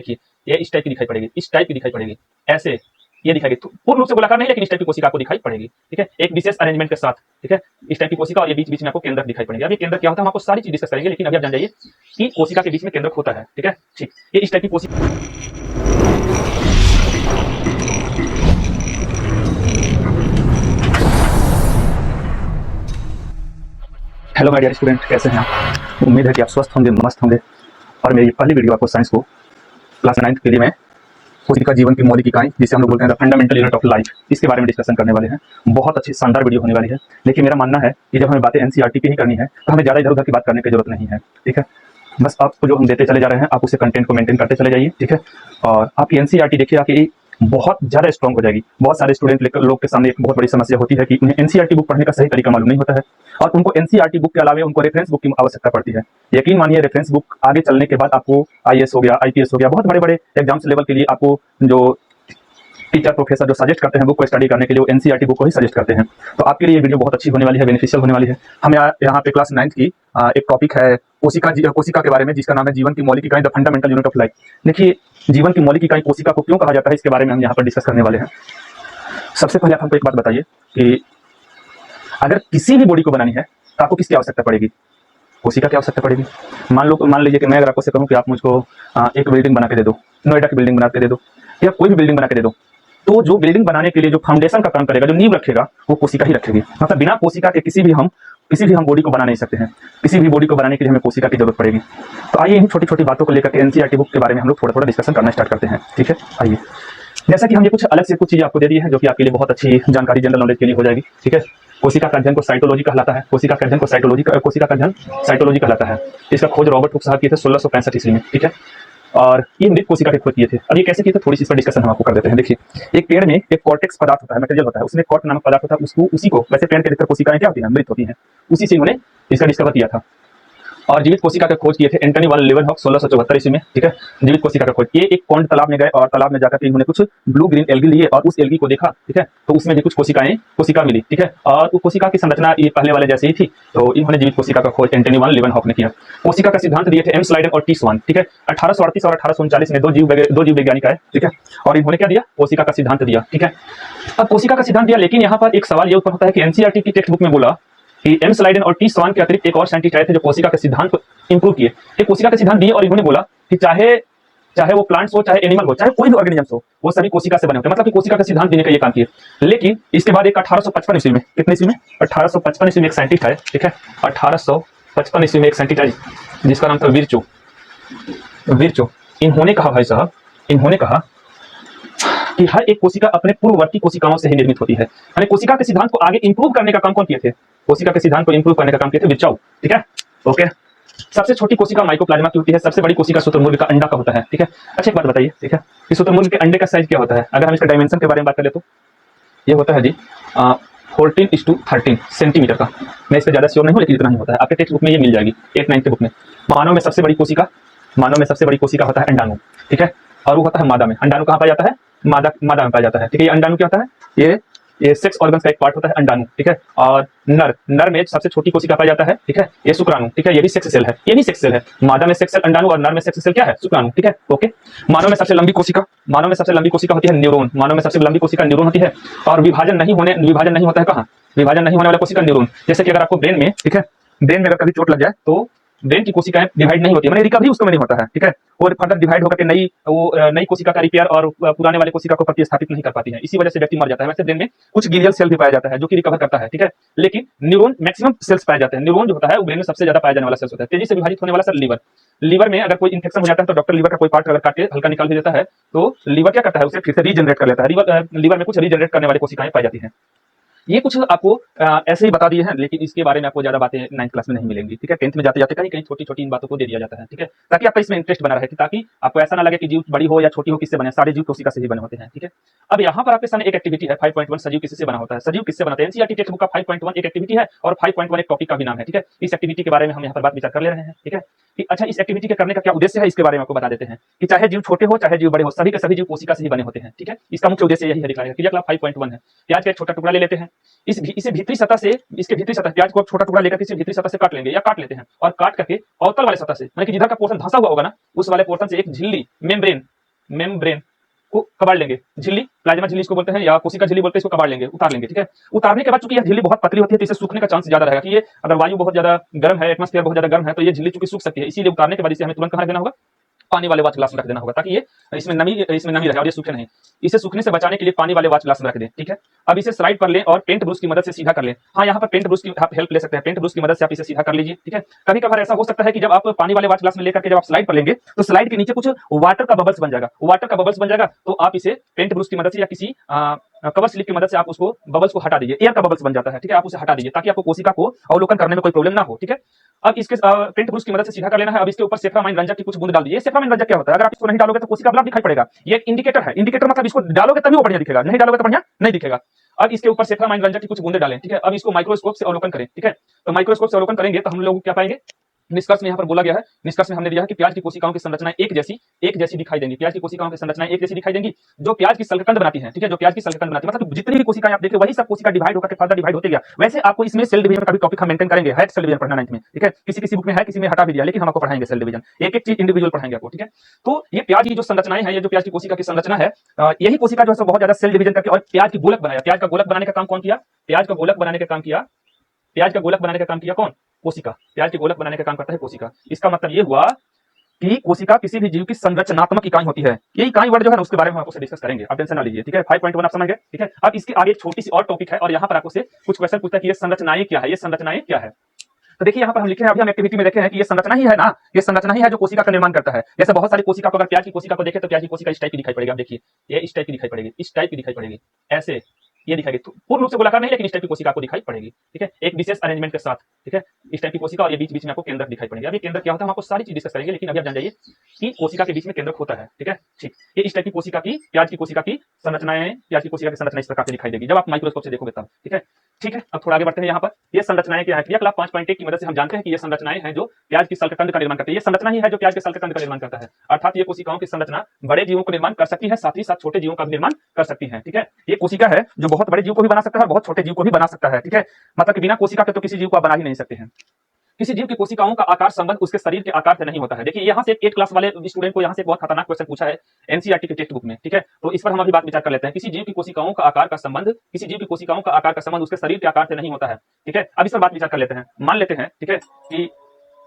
देखिए ये इस टाइप की दिखाई पड़ेगी, इस टाइप की दिखाई पड़ेगी, ऐसे ये दिखाई तो पूर्ण रूप से गोलाकार नहीं, लेकिन इस टाइप की कोशिका आपको दिखाई पड़ेगी। ठीक है, एक विशेष अरेंजमेंट के साथ। ठीक है, इस टाइप की कोशिका और ये बीच बीच में आपको केंद्र दिखाई पड़ेगी। अब ये केंद्र क्या होता है हम आपको सारी चीज डिस्कस करेंगे, लेकिन अभी आप जान जाइए कि कोशिका के बीच में केंद्र होता है। ठीक है, ठीक, ये इस टाइप की कोशिका। हेलो माय डियर स्टूडेंट, कैसे हैं आप? उम्मीद है कि आप स्वस्थ होंगे, मस्त होंगे। और मेरी पहली वीडियो आपको साइंस को क्लास 9 के लिए मैं कोशिका जीवन की मौलिक इकाई, जिसे हम लोग बोलते हैं the fundamental unit of life, इसके बारे में डिस्कशन करने वाले हैं। बहुत अच्छी शानदार वीडियो होने वाली है। लेकिन मेरा मानना है कि जब हमें बातें एनसीईआरटी की ही करनी है तो हमें ज़्यादा इधर उधर की बात करने की जरूरत नहीं है। ठीक है, बस आपको जो हम देते चले जा रहे हैं आप उसे कंटेंट को मेंटेन करते चले जाइए। ठीक है, और आपकी एनसीईआरटी देखिए आपकी बहुत ज़्यादा स्ट्रॉन्ग हो जाएगी। बहुत सारे स्टूडेंट लोग के सामने एक बहुत बड़ी समस्या होती है कि उन्हें एनसीईआरटी बुक पढ़ने का सही तरीका मालूम नहीं होता है, और उनको एनसीईआरटी बुक के अलावा उनको रेफरेंस बुक की आवश्यकता पड़ती है। यकीन मानिए, रेफरेंस बुक आगे चलने के बाद आपको आईएएस हो गया, आईपीएस हो गया, बहुत बड़े बड़े एग्जाम्स लेवल के लिए आपको जो टीचर प्रोफेसर जो सजेस्ट करते हैं बुक को स्टडी करने के लिए, वो एनसीईआरटी बुक को ही सजेस्ट करते हैं। तो आपके लिए ये वीडियो बहुत अच्छी होने वाली है, बेनिफिशियल होने वाली है। हम यहाँ पे क्लास 9 की एक टॉपिक है कोशिका के बारे में, जिसका नाम है जीवन की मौलिक इकाई, the fundamental unit of life. देखिए, जीवन की मौलिक इकाई कोशिका को क्यों कहा जाता है, इसके बारे में हम यहाँ पर डिस्कस करने वाले हैं। सबसे पहले आप हमको एक बात बताइए कि अगर किसी भी बॉडी को बनानी है तो आपको किसकी आवश्यकता पड़ेगी? कोशिका की आवश्यकता पड़ेगी। मान लीजिए कि मैं अगर आपको से कहूँ कि आप मुझको एक बिल्डिंग बना के दे दो, नोएडा की बिल्डिंग बना के दे दो, या कोई भी बिल्डिंग बना के दे दो, तो जो बिल्डिंग बनाने के लिए जो फाउंडेशन का काम करेगा, जो नींव रखेगा, वो कोशिका ही रखेगी। मतलब बिना कोशिका के किसी भी हम बॉडी को बना नहीं सकते हैं। किसी भी बॉडी को बनाने के लिए हमें कोशिका की जरूरत पड़ेगी। तो आइए इन छोटी छोटी बातों को लेकर के एनसीईआरटी बुक के बारे में हम लोग थोड़ा थोड़ा डिस्कशन करना स्टार्ट करते हैं। ठीक है, आइए। जैसा कि हम ये कुछ अलग से कुछ चीजें आपको दे दी है जो कि आपके लिए बहुत अच्छी जानकारी, जनरल नॉलेज के लिए हो जाएगी। ठीक है, कोशिका का अध्ययन को साइटोलॉजी कहलाता है। कोशिका का अध्ययन साइटोलॉजी कहलाता है। इसका खोज रॉबर्ट हुक साहब किए थे 1665 ईस्वी में। ठीक है, और ये मृत कोशिका के खोज किए थे। अब ये कैसे किए थे, थोड़ी सी इस पर डिस्कशन हम आपको कर देते हैं। देखिए, एक पेड़ में एक कॉर्टेक्स पदार्थ होता है, मटेरियल होता है, उसमें कॉर्ट नामक पदार्थ होता है। उसको उसी को वैसे पेड़ के भीतर कोशिकाएं क्या होती हैं, मृत होती हैं। उसी से इन्होंने इसका डिस्कवर किया था। और जीवित कोशिका का खोज किए थे एंटनी वान लेeuwenhoek 1674 ईस्वी में। ठीक है, जीवित कोशिका का खोज। ये एक पॉन्ड तालाब में गए और तालाब में जाकर के इन्होंने कुछ ब्लू ग्रीन एल्गी लिए और उस एल्गी को देखा। ठीक है, तो उसमें भी कुछ कोशिका मिली। ठीक है, और वो कोशिका की संरचना ये पहले वाले जैसे ही थी। तो इन्होंने जीवित कोशिका का खोज एंटनी वान लेeuwenhoek ने किया। कोशिका का सिद्धांत दिए थे एम स्लाइडन और टी स्वान। ठीक है, 1838 और 1839 में दो जीव वैज्ञानिक आए। ठीक है, और इन्होंने क्या दिया, कोशिका का सिद्धांत दिया। ठीक है, अब कोशिका का सिद्धांत दिया, लेकिन यहाँ पर एक सवाल ये उत्पन्न होता है कि एनसीईआरटी की टेक्स्ट बुक में बोला कि एम स्लाइडन और टी स्वान के अतिरिक्त एक और साइंटिस्ट आए थे जो कोशिका के सिद्धांत को इंप्रूव किए। ये कोशिका के सिद्धांत दिए और इन्होंने बोला कि चाहे वो प्लांट्स हो, चाहे एनिमल हो, चाहे कोई भी ऑर्गेनिजम्स हो, वो सभी कोशिका से बने होते हैं। मतलब कि कोशिका का सिद्धांत देने का ये काम किए। लेकिन इसके बाद एक 1855 ईस्वी में, कितने ईस्वी में, 1855 ईस्वी में एक साइंटिस्ट आए। ठीक है, 1855 ईस्वी में एक साइंटिस्ट आए जिसका नाम था विरचो। इन्होंने कहा, भाई साहब, इन्होंने कहा कि हर एक कोशिका अपने पूर्ववर्ती कोशिकाओं से ही निर्मित होती है। यानी कोशिका के सिद्धांत को आगे इंप्रूव करने का काम कौन किए थे? कोशिका के सिद्धांत को इंप्रूव करने का काम किए थे विरचो। ठीक है, ओके। सबसे छोटी कोशिका माइकोप्लाज्मा की होती है, सबसे बड़ी कोशिका शुतुरमुर्ग का अंडा का होता है। ठीक है, अच्छा एक बात बताइए, ठीक है, कि शुतुरमुर्ग के अंडे का साइज क्या होता है? अगर हम इसके डायमेंशन के बारे में बात करें तो ये होता है जी 14:13 सेंटीमीटर का। मैं इस पर ज्यादा श्योर नहीं हूँ, लेकिन इतना ही होता है। आपके टेक्स्ट बुक में ये मिल जाएगी, 8-9 के बुक में। मानव में सबसे बड़ी कोशिका होता है अंडाणु। ठीक है, और वो होता है मादा में। अंडाणु कहाँ पाया जाता है? मादा में पाया जाता है। ठीक है, ये अंडाणु क्या होता है? ये सेक्स ऑर्गन्स का एक पार्ट होता है अंडाणु। ठीक है, और नर में सबसे छोटी कोशिका पाया जाता है। ठीक है, ये शुक्राणु। ठीक है, ये भी सेक्स सेल है, ये भी सेक्स सेल है। मादा में सेक्स सेल अंडाणु और नर में सेक्स सेल क्या है? शुक्राणु। ठीक है, ओके। मानव में सबसे लंबी कोशिका होती है न्यूरॉन। मानव में सबसे लंबी कोशिका न्यूरॉन होती है। और विभाजन नहीं होता है कहाँ? विभाजन नहीं होने वाला कोशिका न्यूरॉन। जैसे कि अगर आपको ब्रेन में, ठीक है, ब्रेन में अगर कभी चोट लग जाए तो ब्रेन की कोशिकाएं डिवाइड नहीं होती है, मतलब रिकवरी उसको में नहीं होता है। ठीक है, और फर्दर डिवाइड होकर के नई कोशिका का रिपेयर और पुराने वाले कोशिका को प्रतिस्थापित नहीं कर पाती है। इसी वजह से व्यक्ति मर जाता है। वैसे ब्रेन में कुछ ग्लियल सेल भी पाया जाता है जो कि रिकवर करता है। ठीक है, लेकिन न्यूरॉन मैक्सिमम सेल्स पाए जाते हैं। न्यूरॉन जो होता है वो ब्रेन में सबसे ज्यादा पाया जाने वाला सेल्स होता है। तेजी से विभाजित होने वाला सेल लीवर में अगर कोई इन्फेक्शन हो जाता है तो डॉक्टर लीवर का कोई पार्ट अगर काट के हल्का निकाल भी देता है तो लीवर क्या करता है, उसे फिर से रीजनरेट कर लेता है। लीवर में कुछ रीजनरेट करने वाली कोशिकाएं पाई जाती हैं। ये कुछ आपको ऐसे ही बता दिए हैं, लेकिन इसके बारे में आपको ज्यादा बातें 9th क्लास में नहीं मिलेंगी। ठीक है, 10th में जाते जाते कहीं छोटी छोटी इन बातों को दे दिया जाता है। ठीक है, ताकि आपका इसमें इंटरेस्ट बना रहे, ताकि आपको ऐसा ना लगे कि जीव बड़ी हो या छोटी हो, किससे बने, सारे जीव कोशिका से ही बने होते हैं। ठीक है, अब यहाँ पर आपके सामने एक एक्टिविटी है 5.1, सजीव किससे बना होता है? सजीव किससे बनाते हैं? एनसीईआरटी टेक्स्ट बुक का 5.1 एक एक्टिविटी है और 5.1 एक टॉपिक का भी नाम है। ठीक है, इस एक्टिविटी के बारे में हम यहाँ पर बात विचार कर ले रहे हैं। ठीक है, कि अच्छा इस एक्टिविटी के करने का क्या उद्देश्य है, इसके बारे में आपको बता देते हैं कि चाहे जीव छोटे हो चाहे जीव बड़े हो, सभी के सभी जीव कोशिका से ही बने होते हैं। ठीक है, इसका मुख्य उद्देश्य यही है दिखाएगा। क्रियाकलाप 5.1 है। प्याज का एक छोटा टुकड़ा ले लेते हैं, इसे भीतरी सतह से, इसके भीतरी सतह, प्याज को छोटा टुकड़ा लेकर इसे भीतरी सतह से काट लेंगे या काट लेते हैं, और काट करके अवतल वाले सतह से, यानी कि जिधर का पोर्शन धंसा हुआ होगा ना, उस वाले पोर्शन से एक झिल्ली, मेम्ब्रेन को कबाड़ लेंगे। झिल्ली, प्लाज्मा झिल्ली इसको बोलते हैं या कोशिका झिल्ली बोलते हैं, इसको कबाड़ लेंगे, उतार लेंगे। ठीक है, उतारने के बाद चूंकि यह झिल्ली बहुत पतली होती है तो इसे सूखने का चांस ज्यादा रहेगा, कि ये अगर वायु बहुत ज्यादा गर्म है, एटमॉस्फेयर बहुत ज्यादा गर्म है, तो ये झिल्ली चूंकि सूख सकती है, इसीलिए उतारने के बाद इसे हमें तुरंत कहां रख देना होगा, पानी वाले वॉच ग्लास में रख देना होगा, ताकि ये इसमें नमी रहे और ये सूखे नहीं। इसे सूखने से बचाने के लिए पानी वाले वॉच ग्लास में रख दें। ठीक है, अब इसे स्लाइड कर लें और पेंट ब्रश की मदद से सीधा कर लें। हाँ, यहाँ पर पेंट ब्रश की आप हेल्प ले सकते हैं, पेंट ब्रश की मदद से आप इसे सीधा कर लीजिए। ठीक है, कभी कभार ऐसा हो सकता है कि जब आप पानी वाले वॉच ग्लास में लेकर के जब आप स्लाइड कर लेंगे तो स्लाइड के नीचे कुछ वाटर का बबल्स बन जाएगा, वाटर का बबल्स बन जाएगा, तो आप इसे पेंट ब्रश की मदद से या किसी कवर स्लिप की मदद से आप उसको बबल्स को हटा दीजिए। एयर का बबल्स बन जाता है, ठीक है, आप उसे हटा दीजिए ताकि आपको कोशिका को अवलोकन करने में कोई प्रॉब्लम ना हो। ठीक है, अब इसके पेंट ब्रश की मदद से सीधा कर लेना है। अब इसके ऊपर सेफ्रामाइन रंजक की कुछ बूंद डाल दीजिए। सेफ्रामाइन रंजक क्या होता है? अगर आप इसको नहीं डालोगे तो कोशिका ब्लॉक दिखाई पड़ेगा। ये एक इंडिकेटर है, इंडिकेटर मतलब इसको डालोगे तभी वो बढ़िया दिखेगा, नहीं डालोगे तो बढ़िया नहीं दिखेगा। अब इसके ऊपर सेफ्रामाइन रंजक की कुछ बूंदे डालें। ठीक है, अब इसको माइक्रोस्कोप से अवलोकन करें। ठीक है, तो माइक्रोस्कोप से अवलोकन करेंगे तो हम लोग क्या पाएंगे? निष्कर्ष में यहाँ पर बोला गया है, निष्कर्ष में हमने दिया है कि प्याज की कोशिकाओं की संरचना एक जैसी दिखाई देंगी। प्याज की कोशिकाओं की संरचना एक जैसी दिखाई देंगी जो प्याज की सल्ककंद बनाती है। ठीक है, जो प्याज की सल्ककंद बनाती है, मतलब जितनी भी कोशिकाएं आप देखें वही सब कोशिका डिवाइड होकर फर्दर डिवाइड होते गया। वैसे आपको इसमें सेल डिवीजन का भी टॉपिक हम मेंटेन करेंगे, है सेल डिवीजन पढ़ना 9th में। ठीक है, किसी बुक में है, किसी में हटा भी दिया, लेकिन हम आपको पढ़ाएंगे सेल डिवीजन, एक एक चीज इंडिविजुअल पढ़ाएंगे आपको। ठीक है, तो ये प्याज की जो संरचनाएं हैं, ये जो प्याज की कोशिका की संरचना है, यही कोशिका जो है बहुत ज्यादा सेल डिवीजन करके और प्याज की गोलक बनाया। प्याज का गोलक बनाने का काम कौन किया? प्याज का गोलक बनाने का काम किया, प्याज का गोलक बनाने का काम किया कौन? कोशिका। प्याज के गोलक बनाने का काम करता है कोशिका। इसका मतलब ये हुआ कि कोशिका किसी भी जीव की संरचनात्मक इकाई होती है। ये इकाई वर्ड जो है ना, उसके बारे में आपको डिस्कस करेंगे, आप टेंशन ना लीजिए। ठीक है, 5.1 आप समझ गए। ठीक है, अब इसके आगे एक छोटी सी और टॉपिक है और यहाँ पर आपको से कुछ क्वेश्चन पूछता है कि ये संरचनाएं क्या है, ये संरचनाएं क्या है। तो देखिए यहाँ पर हम लिखे हैं, अभी हम एक्टिविटी में देखे हैं कि ये संरचना ही है ना, ये संरचना ही है जो कोशिका का निर्माण करता है। जैसे बहुत सारी कोशिका को, अगर प्याज की कोशिका को देखें तो प्याज की कोशिका इस टाइप की दिखाई पड़ेगी। आप देखिए, ये इस टाइप की दिखाई पड़ेगी, इस टाइप की दिखाई पड़ेगी, ऐसे ये दिखाई देगी, पूर्ण रूप से गोलाकार नहीं, लेकिन इस टाइप की कोशिका को दिखाई पड़ेगी। ठीक है, एक विशेष अरेंजमेंट के साथ। ठीक है, इस टाइप की कोशिका और ये बीच में आपको केंद्र दिखाई पड़ेगी। अब ये केंद्र क्या होता है हम आपको सारी चीज डिस्कस करेंगे, लेकिन अभी आप जान जाइए कि कोशिका के बीच में केंद्र होता है। ठीक है, ठीक, ये इस टाइप की कोशिका की, प्याज की कोशिका की संरचनाएं, प्याज की कोशिका की संरचना इस प्रकार से दिखाई देगी जब आप माइक्रोस्कोप से देखोगे तब। ठीक है, ठीक है, अब थोड़ा आगे बढ़ते हैं। यहाँ पर ये संरचनाएं क्या है? क्रियाकलाप 5.1 की मदद से हम जानते हैं कि ये संरचनाएं हैं जो प्याज की सल्ककंद का निर्माण करती है। ये संरचना ही है जो प्याज के सल्ककंद का निर्माण करता है। अर्थात ये कोशिकाओं की संरचना बड़े जीवों को निर्माण कर सकती है, साथ ही साथ छोटे जीवों का भी निर्माण कर सकती है। ठीक है, ये कोशिका है जो बहुत बड़े जीव को भी बना सकता है और बहुत छोटे जीव को भी बना सकता है। ठीक है, मतलब कि बिना कोशिका के तो किसी जीव को आप बना ही नहीं सकते हैं। किसी जीव की कोशिकाओं का आकार संबंध उसके शरीर के आकार से नहीं होता है। देखिए यहाँ से 8 क्लास वाले स्टूडेंट को यहाँ से बहुत खतरनाक क्वेश्चन पूछा है एनसीईआरटी के टेक्स्ट बुक में। ठीक है, तो इस पर हम अभी बात विचार कर लेते हैं। किसी जीव की कोशिकाओं का आकार का संबंध, किसी जीव की कोशिकाओं का आकार का संबंध उसके शरीर के आकार से नहीं होता है। ठीक है, अब इस पर बात विचार कर लेते हैं। मान लेते हैं, ठीक है, कि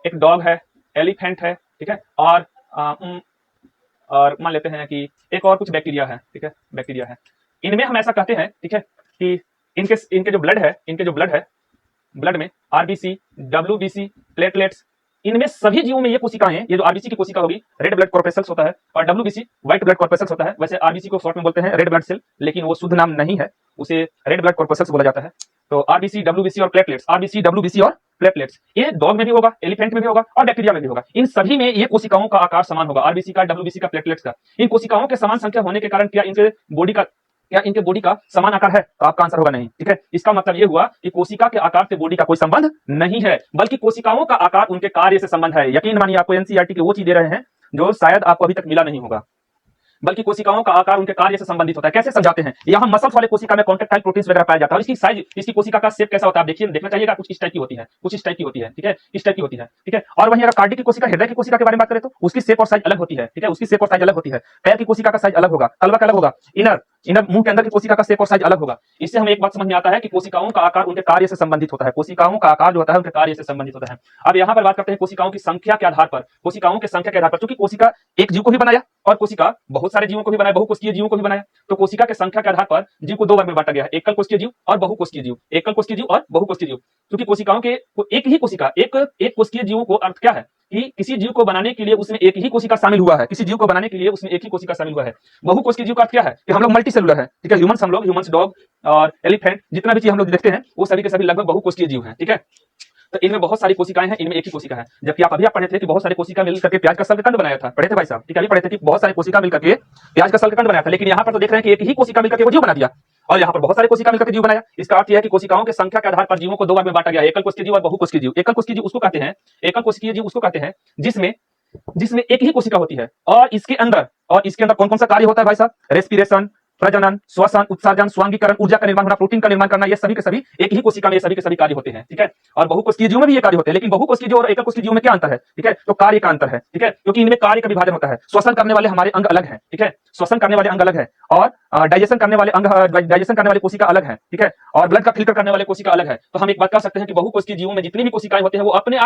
एक डॉग है, एलिफेंट है, ठीक है, और मान लेते हैं कि एक और कुछ बैक्टीरिया है। ठीक है, बैक्टीरिया है, इनमें हम ऐसा कहते हैं, ठीक है, कि इनके जो ब्लड है, ब्लड में आरबीसी, डब्ल्यूबीसी, प्लेटलेट्स, इनमें सभी जीवों में ये कोशिकाएं, ये जो आरबीसी की कोशिका होगी रेड ब्लड कॉर्पेसल्स होता है और डब्ल्यूबीसी व्हाइट ब्लड कॉर्पेसल्स होता है। वैसे आरबीसी को शॉर्ट में बोलते हैं रेड ब्लड सेल, लेकिन वो शुद्ध नाम नहीं है, उसे रेड ब्लड कॉर्पेसल्स बोला जाता है। तो आरबीसी, डब्ल्यूबीसी और प्लेटलेट्स, आरबीसी, डब्ल्यूबीसी और प्लेटलेट्स, ये डॉग में भी होगा, एलिफेंट में भी होगा और बैक्टीरिया में भी होगा। इन सभी में ये कोशिकाओं का आकार समान होगा, आरबीसी का, डब्ल्यूबीसी का, प्लेटलेट्स का। इन कोशिकाओं के समान संख्या होने के कारण क्या इनके बॉडी का समान आकार है? तो आपका आंसर होगा नहीं। ठीक है, इसका मतलब यह हुआ कि कोशिका के आकार से बॉडी का कोई संबंध नहीं है, बल्कि कोशिकाओं का आकार उनके कार्य से संबंध है। यकीन मानिए, आपको एनसीईआरटी की वो चीज दे रहे हैं जो शायद आपको अभी तक मिला नहीं होगा, बल्कि कोशिकाओं का आकार उनके कार्य से संबंधित होता है। कैसे समझाते हैं? यहाँ मसल्स वाले कोशिका में कॉन्ट्रैक्टाइल प्रोटीन्स वगैरह पाया जाता है और इसकी साइज, इसकी कोशिका का शेप कैसा होता है आप देखिए, देखना चाहिएगा, कुछ इस टाइप की होती है, कुछ इस टाइप की होती है। ठीक है, इस टाइप की होती है। ठीक है, और वहीं अगर कार्डिक की कोशिका, हृदय की कोशिका के बारे में बात करें तो उसकी शेप और साइज अलग होती है। ठीक है, उसकी शेप और साइज अलग होती है। पैर की कोशिका का साइज अलग होगा, कलवा का अलग होगा, इनर मुंह के अंदर की कोशिका का शेप और साइज अलग होगा। इससे हमें एक बात समझ में आता है कि कोशिकाओं का आकार उनके कार्य से संबंधित होता है। कोशिकाओं का आकार जो होता है उनके कार्य से संबंधित होता है। अब यहाँ पर बात करते हैं कोशिकाओं की संख्या के आधार पर, कोशिकाओं की संख्या के आधार पर, क्योंकि कोशिका एक जीव को भी बनाया और कोशिका बहुत सारे जीवों को भी बनाया, बहुकोशिकीय जीवों को भी बनाया, तो कोशिका के संख्या के आधार पर जीव को दो वर्ग में बांटा गया है, एकल कोशिकीय जीव और बहुकोशिकीय जीव, एकल कोशिकीय जीव और बहुकोशिकीय जीव। क्योंकि कोशिकाओं के एक ही कोशिका, एक कोशिकीय जीवों को अर्थ क्या है कि किसी जीव को बनाने के लिए उसमें एक ही कोशिका शामिल हुआ है, किसी जीव को बनाने के लिए उसमें एक ही कोशिका शामिल हुआ है। बहुकोशिकीय जीव का अर्थ क्या है कि हम लोग मल्टी सेलुलर है। ठीक है, ह्यूमंस, डॉग और एलिफेंट, जितना भी चीज हम लोग देखते हैं वो सभी के सभी लगभग बहुकोशिकीय जीव हैं। ठीक है, तो इनमें बहुत सारी कोशिकाएं हैं, इनमें एक ही कोशिका है। जबकि आप अभी पढ़े थे कि बहुत सारी कोशिका मिलकर के प्याज का सल्ककंद बनाया था, पढ़े थे भाई साहब? ठीक है, अभी पढ़े थे कि बहुत सारी कोशिका मिलकर के प्याज का सल्ककंद बनाया था, लेकिन यहाँ पर तो देख रहे हैं कि एक ही कोशिका मिलकर के वो जीव बना दिया और यहाँ पर बहुत सारे कोशिका मिलकर के जीव बनाया। इसका अर्थ यह है कि कोशिकाओं की संख्या के आधार पर जीवों को दो भाग में बांटा गया, एकल कोशिकीय जीव और बहुकोशिकीय जीव। एकल कोशिकीय जीव उसको कहते हैं, एकल कोशिकीय जीव उसको कहते हैं जिसमें एक ही कोशिका होती है और इसके अंदर कौन कौन सा कार्य होता है भाई साहब? रेस्पिरेशन, प्रजनन, श्वसन, उत्सर्जन, स्वांगीकरण, ऊर्जा का निर्माण होना, प्रोटीन का निर्माण करना, ये सभी के सभी एक ही कोशिका में ये सभी के सभी कार्य होते हैं। ठीक है, और बहुकोशिकीय जीवों में भी ये कार्य होते हैं, लेकिन बहुकोशिकीय जीव और एकल कोशिकीय जीवों में क्या अंतर है? ठीक है, तो कार्य का अंतर है। ठीक है, क्योंकि इनमें कार्य का विभाजन होता है। श्वसन करने वाले हमारे अंग अलग हैं। ठीक है, श्वसन करने वाले अंग अलग है, और डाइजेशन करने वाले अंग, डाइजेशन करने वाले कोशिका अलग है। ठीक है, और ब्लड का फिल्टर करने वाले कोशिका अलग है। तो हम एक बात कह सकते हैं कि बहुकोशिकीय जीवों में जितनी भी कोशिकाएं होती हैं वो अपने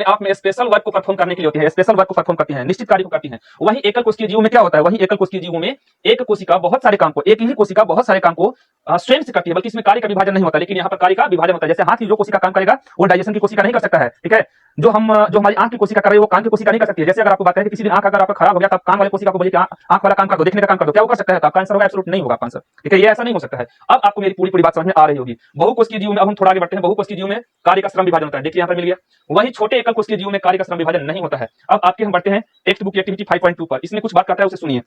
आप में स्पेशल वर्क को परफॉर्म करने के लिए होती है, स्पेशल वर्क को परफॉर्म करती हैं, निश्चित कार्य को करती हैं। वहीं एकल कोशिकीय जीवों में क्या होता है? वहीं एकल कोशिकीय जीवों में एक कोशिका बहुत सारे काम को, एक ही कोशिका बहुत सारे काम को स्वयं से करती है, बल्कि इसमें कार्य का विभाजन नहीं होता, लेकिन यहाँ पर कार्य का विभाजन होता है। जैसे हाथ की जो कोशिका काम करेगा वो डाइजेशन की कोशिका नहीं कर सकता है। ठीक है, जो हमारी आंख की कोशिका कर रही है वो कान की कोशिका नहीं कर सकती है। जैसे अगर आपको बात करें कि किसी दिन आंख अगर आपका खराब हो गया तो आप कान वाले कोशिका को बोलिए कि आंख वाला काम कर दो, देखने का काम कर दो, क्या वो कर सकता है? तो आपका आंसर होगा एब्सोल्यूट नहीं होगा आंसर। ठीक है, ये ऐसा नहीं हो सकता है। अब आपको मेरी पूरी बात समझ में आ रही होगी। बहुकोशिकीय जीव में अब हम थोड़ा आगे बढ़ते हैं। बहुकोशिकीय जीव में कार्य का श्रम विभाजन होता है, देखिए यहाँ पर मिल गया। वही छोटे एकल कोशिकीय जीव में कार्य का श्रम विभाजन नहीं होता है। अब आपके हम बढ़ते हैं टेक्स्ट बुक एक्टिविटी 5.2 पर। इसमें कुछ बात करता है, उसे सुनिए।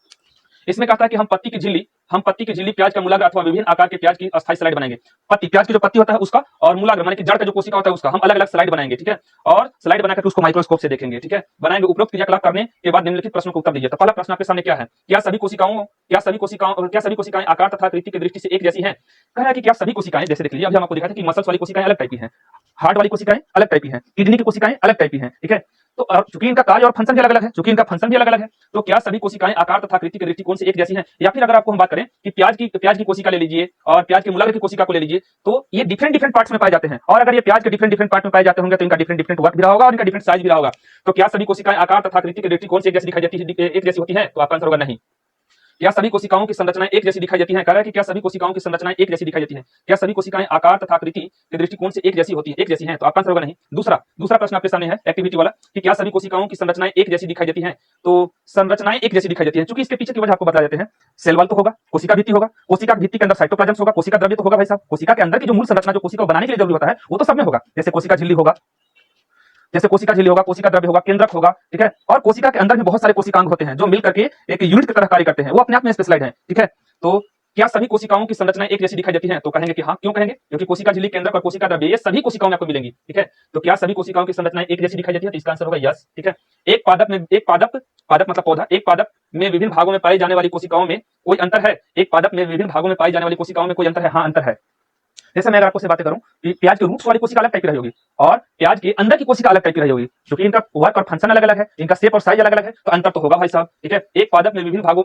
इसमें कहता है कि हम पत्ती की झिल्ली, प्याज का मूलाग्र अथवा विभिन्न आकार के प्याज की अस्थायी स्लाइड बनाएंगे। प्याज की जो पत्ती होता है उसका, और मूलाग्र माने कि जड़ का जो कोशिका होता है उसका हम अलग अलग स्लाइड बनाएंगे। ठीक है, और स्लाइड बनाकर उसको माइक्रोस्कोप से देखेंगे। ठीक है, बनाएंगे। उपरोक्त क्रियाकलाप करने के बाद निम्नलिखित प्रश्नों का उत्तर दीजिए। तो पहला प्रश्न आपके सामने क्या है? क्या सभी कोशिकाएं आकार तथा आकृति की दृष्टि से एक जैसी हैं? कह रहा है कि क्या सभी कोशिकाएं, जैसे देख लीजिए अभी हम आपको दिखाते हैं कि मसल्स वाली कोशिकाएं अलग टाइप की हैं, हार्ट वाली कोशिकाएं अलग टाइप की हैं, किडनी की कोशिकाएं अलग टाइप की हैं। ठीक है, तो चूंकि इनका कार्य और फंक्शन भी अलग अलग है, तो क्या सभी कोशिकाएं आकार तथा आकृति के दृष्टिकोण से एक जैसी हैं? या फिर अगर आपको हम बात करें कि प्याज की कोशिका ले लीजिए और प्याज के मूलाग्र की कोशिका को ले लीजिए, तो ये डिफरेंट पार्ट्स में पाए जाते हैं, और अगर ये प्याज के डिफरेंट पार्ट में पाए जाते होंगे तो इनका डिफरेंट वर्क भी रहा होगा और इनका डिफरेंट साइज भी रहा होगा। तो क्या सभी कोशिकाएं आकार तथा आकृति के दृष्टिकोण से एक जैसी होती है? तो आपका आंसर होगा नहीं। क्या सभी कोशिकाओं की संरचनाएं एक जैसी दिखाई देती हैं? कह रहा है कि क्या सभी कोशिकाओं की संरचनाएं एक जैसी दिखाई देती हैं? क्या सभी कोशिकाएं आकार तथा आकृति के दृष्टिकोण से एक जैसी हैं? तो आपका आंसर होगा नहीं। दूसरा प्रश्न आपके सामने है एक्टिविटी वाला कि क्या सभी कोशिकाओं की संरचनाएं एक जैसी दिखाई देती हैं? तो संरचनाएं एक जैसी दिखाई देती हैं, चूंकि इसके पीछे की वजह आपको बता देते हैं। सेल वॉल तो होगा, कोशिका भित्ति होगा, कोशिका भित्ति के अंदर साइटोप्लाज्म होगा, कोशिका द्रव्य तो होगा भाई साहब। कोशिका के अंदर की जो मूल संरचना जो कोशिका बनाने के लिए जरूरी होता है वो तो सब में होगा। जैसे कोशिका झिल्ली होगा, कोशिका द्रव्य होगा, केंद्रक होगा। ठीक है, और कोशिका के अंदर भी बहुत सारे कोशिकांग होते हैं जो मिलकर के एक यूनिट की तरह कार्य करते हैं, वो अपने आप में स्पेशलाइज्ड हैं। ठीक है, तो क्या सभी कोशिकाओं की संरचनाएं एक जैसी दिखाई देती हैं? तो कहेंगे कि हाँ। क्यों कहेंगे? क्योंकि कोशिका झिल्ली, केंद्रक और कोशिका द्रव्य ये सभी कोशिकाओं में आपको मिलेंगी। ठीक है, तो क्या सभी कोशिकाओं की संरचनाएं एक जैसी दिखाई देती है? तो इसका आंसर होगा यस। ठीक है, एक पादप मतलब पौधा, एक पादप में विभिन्न भागों में पाई जाने वाली कोशिकाओं में कोई अंतर है? एक पादप में विभिन्न भागों में पाई जाने वाली कोशिकाओं में कोई अंतर है? हाँ, अंतर है। जैसे मैं अगर आपको से बातें करूं कि प्याज के रूट्स वाली कोशिका अलग टाइप की रही होगी और प्याज के अंदर की कोशिका अलग टाइप की रही होगी, क्योंकि इनका वर्क और फंक्शन अलग अलग है, इनका शेप और साइज अलग अलग है, तो अंतर तो होगा भाई साहब। ठीक है, एक पादप में विभिन्न भागों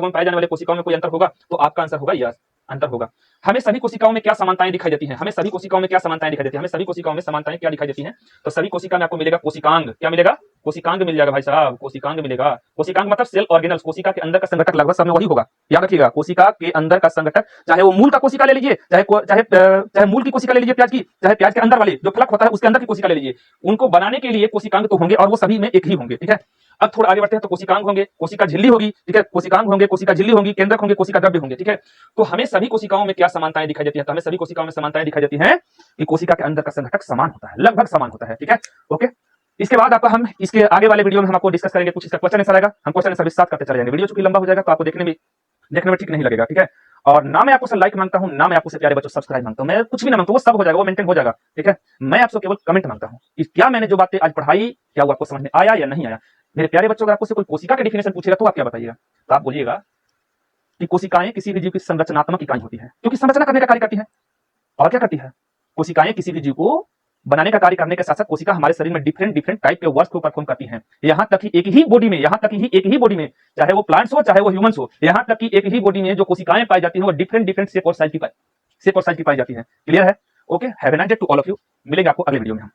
में पाए जाने वाले कोशिकाओं में कोई अंतर होगा? तो आपका आंसर होगा यस, अंतर होगा। हमें सभी कोशिकाओं में क्या समानताएं दिखाई देती हैं? हमें सभी कोशिकाओं में समानताएं क्या दिखाई देती हैं? तो सभी कोशिका में आपको मिलेगा कोशिकांग। क्या मिलेगा? कोशिकांग मिल जाएगा भाई साहब, कोशिकांग मिलेगा। कोशिकांग मतलब सेल ऑर्गेनल्स, कोशिका के अंदर का संगठक लगभग सब में वही होगा, याद रखिएगा। कोशिका के अंदर का संगठक, चाहे वो मूल का कोशिका ले लीजिए, चाहे मूल की कोशिका ले लीजिए प्याज की, चाहे प्याज के अंदर वाले जो फलक होता है उसके अंदर की कोशिका ले लीजिए, उनको बनाने के लिए कोशिकांग तो होंगे और वो सभी में एक ही होंगे। ठीक है, अब थोड़ा आगे बढ़ते हैं तो कोशिकांग होंगे, कोशिका झिल्ली होगी। ठीक है, कोशिकांग होंगे, कोशिका झिल्ली होगी, केंद्रक होंगे, कोशिका द्रव्य होंगे। ठीक है, तो हमें सभी कोशिकाओं में क्या समानताएं दिखाई देती हैं? तो हमें सभी कोशिकाओं में समानताएं दिखाई देती हैं कि कोशिका के अंदर का संगठक समान होता है, लगभग समान होता है। ठीक है, ओके। इसके बाद आपका हम इसके आगे वाले वीडियो में हम आपको डिस्कस करेंगे, कुछ इसका क्वेश्चन आएगा, हम क्वेश्चन आंसर विस्तार करते चले जाएंगे। वीडियो चूंकि लंबा हो जाएगा तो आपको देखने में ठीक नहीं लगेगा। ठीक है, और ना मैं आपको लाइक मांगता हूं, ना मैं आपको प्यारे बच्चों सब्सक्राइब मांगता हूं, मैं कुछ भी ना मांगता हूं, वो सब हो जाएगा, वो मेंटेन हो जाएगा। ठीक है, मैं आपसे केवल कमेंट मांगता हूं कि क्या मैंने जो बातें आज पढ़ाई क्या वो आपको समझ में आया या नहीं आया। मेरे प्यारे बच्चों, अगर आपको कोई कोशिका का डेफिनेशन पूछेगा तो आप क्या बताइएगा? तो आप बोलिएगा कि कोशिकाएं किसी भी जीव की संरचनात्मक इकाई होती है, क्योंकि संरचना करने का कार्य करती है। और क्या करती है? कोशिकाएं किसी भी जीव को बनाने का कार्य करने के साथ साथ कोशिका हमारे शरीर में डिफरेंट टाइप के वर्क को परफॉर्म करती हैं। यहाँ तक कि एक ही बॉडी में चाहे वो प्लांट्स हो चाहे वो ह्यूमंस हो, यहाँ तक कि एक ही बॉडी में जो कोशिकाएं पाई जाती हैं वो डिफरेंट शेप और साइज की पाई जाती हैं। क्लियर है? Okay, have a nice day to all of you. मिलेंगे आपको अगले वीडियो में हम।